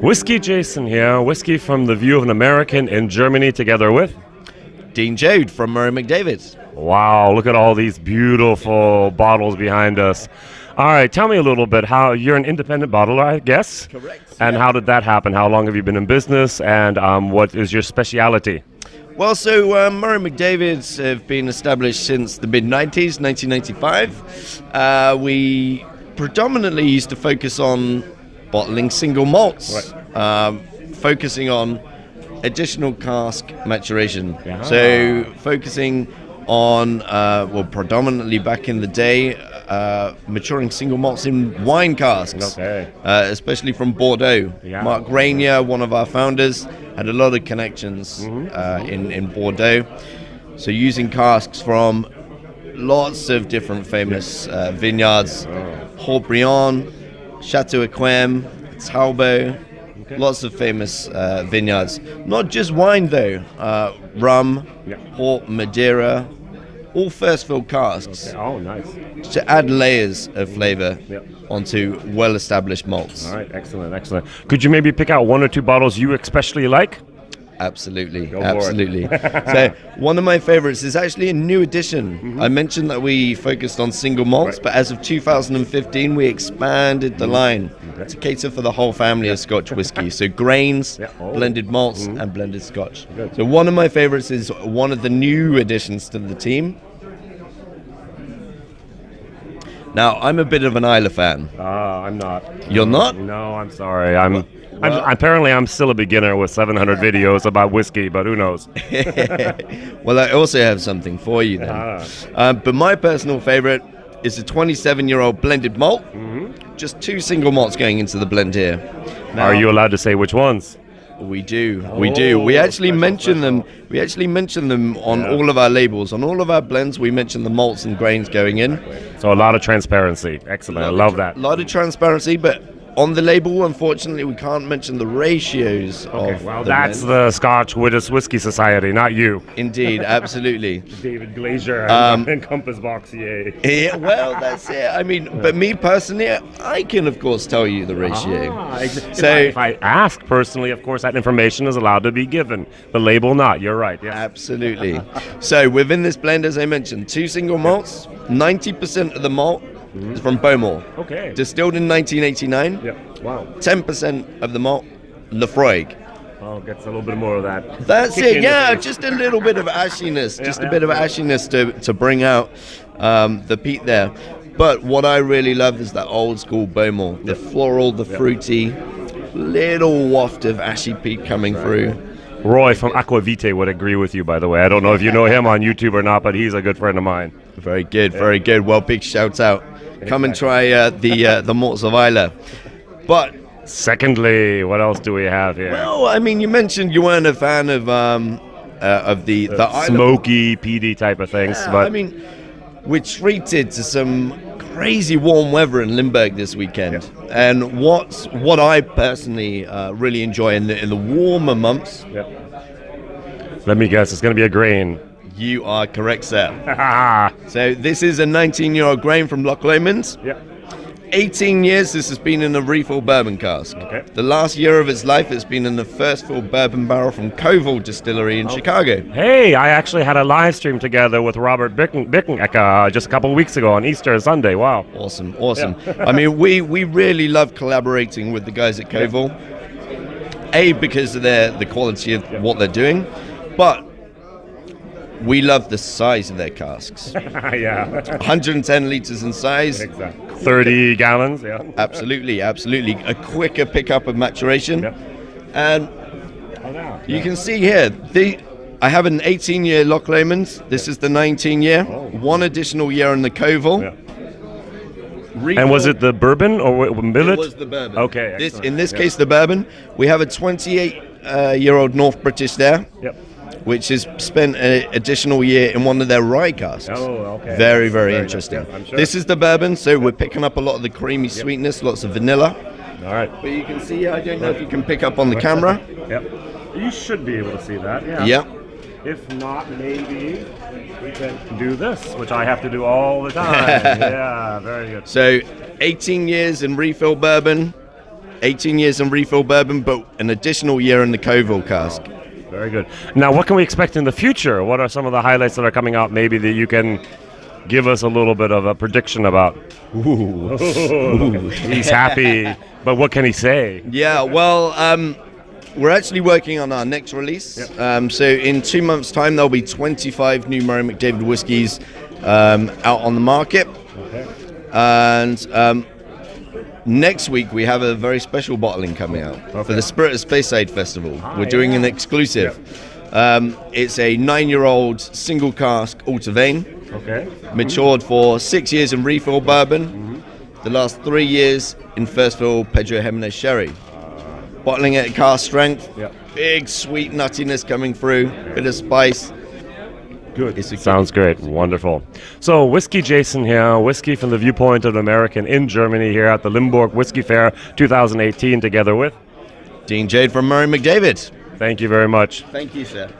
WhiskyJason here, whiskey from the view of an American in Germany, together with Dean Jode from McDavid. Wow, look at all these beautiful bottles behind us. All right, tell me a little bit how you're an independent bottler, I guess. Correct. And how did that happen? How long have you been in business, and what is your speciality? Well, so Murray McDavid's have been established since the mid-90s, 1995. We predominantly used to focus on bottling single malts, Right. focusing on additional cask maturation. Yeah. So focusing on, predominantly back in the day, maturing single malts in wine casks, Okay. especially from Bordeaux. Yeah. Mark Rainier, one of our founders, had a lot of connections in Bordeaux. So using casks from lots of different famous vineyards, Haut-Brion, Chateau Yquem, Talbot, lots of famous vineyards. Not just wine though, rum, port, Madeira, all first fill casks. Okay. Oh, nice. To add layers of flavor Yep. onto well-established malts. All right, excellent, excellent. Could you maybe pick out one or two bottles you especially like? Absolutely, for it. absolutely. So one of my favorites is actually a new addition. I mentioned that we focused on single malts, Right. but as of 2015, we expanded the line to cater for the whole family of Scotch whiskey. So grains, blended malts, and blended Scotch. Good. So one of my favorites is one of the new additions to the team. Now, I'm a bit of an Isla fan. I'm not. You're not? No, I'm sorry. Apparently I'm still a beginner with 700 videos about whiskey, but who knows? Well, I also have something for you then. But my personal favorite is a 27-year-old blended malt. Just two single malts going into the blend here. Now, Are you allowed to say which ones? We do. We actually mention them. We actually mention them on all of our labels. On all of our blends, we mention the malts and grains going in. So a lot of transparency. Excellent. I love that. A lot of transparency, but on the label, unfortunately, we can't mention the ratios of Well, the that's blend. the Scotch Widows Whiskey Society, not you. Indeed, absolutely. David Glazier and Compass Boxier. Yeah, well, that's it. I mean, but me personally, I can, of course, tell you the ratio. So, if I ask personally, of course, that information is allowed to be given. The label not. You're right. Yeah. absolutely. So, within this blend, as I mentioned, two single malts, 90% of the malt is from Beaumont. Okay. Distilled in 1989. Yep. Wow. 10% of the malt, Lefroy. Oh, gets a little bit more of that. That's kick it, in the yeah, face. just a little bit of ashiness, just yeah. a bit of ashiness to bring out the peat there. But what I really love is that old school Beaumont, the floral, the fruity, little waft of ashy peat coming through. Roy from Aquavite would agree with you, by the way. I don't know if you know him on YouTube or not, but he's a good friend of mine. Very good, very good. Well, big shout out. Come and try the malts of Isla. But Secondly, what else do we have here? well, I mean, you mentioned you weren't a fan of the Isla. Smoky, peaty type of things. Yeah, but I mean, we're treated to some crazy warm weather in Limburg this weekend, and what I personally really enjoy in the warmer months. Let me guess, it's going to be a grain. You are correct, sir. Ah, So this is a 19-year-old grain from Loch Lomond. yep. 18 years this has been in a refill bourbon cask. Okay. The last year of its life it's been in the first fill bourbon barrel from Koval Distillery in Chicago. Hey, I actually had a live stream together with Robert Bickenecker just a couple of weeks ago on Easter Sunday. Wow. Awesome. I mean, we really love collaborating with the guys at Koval. A, because of the quality of what they're doing, but we love the size of their casks. Yeah. 110 liters in size. Exactly. 30 gallons, yeah. Absolutely. A quicker pickup of maturation. Yep. And you can see here, I have an 18-year Loch Lomond. This is the 19-year. One additional year in the Koval. Yeah. And was it the bourbon or millet? It was the bourbon. Okay. In this case, the bourbon. We have a 28-year-old North British there. Yep. Which has spent an additional year in one of their rye casks. Oh, okay. Very Very interesting. good, I'm sure. This is the bourbon, so we're picking up a lot of the creamy sweetness, lots of vanilla. All right. But you can see, I don't know if you can pick up on the camera. Yep. You should be able to see that, yeah. Yep. If not, maybe we can do this, which I have to do all the time. Yeah, very good. So 18 years in refill bourbon, 18 years in refill bourbon, but an additional year in the Coville cask. Very good. Now, what can we expect in the future? What are some of the highlights that are coming out, maybe that you can give us a little bit of a prediction about? Ooh. He's happy, but what can he say? Yeah, well, we're actually working on our next release. Yep. So in 2 months' time, there'll be 25 new Murray McDavid whiskies out on the market. Okay. And next week, we have a very special bottling coming out for the Spirit of Speyside Festival. We're doing an exclusive. It's a 9-year-old single cask Alta Vane. Okay. Matured for 6 years in refill bourbon. The last 3 years in first fill Pedro Jimenez sherry. Bottling it at cask strength. Big sweet nuttiness coming through. Bit of spice. Good. Sounds great. Wonderful. So, WhiskyJason here, whiskey from the viewpoint of an American in Germany here at the Limburg Whisky Fair 2018, together with Dean Jode from Murray McDavid. Thank you very much. Thank you, sir.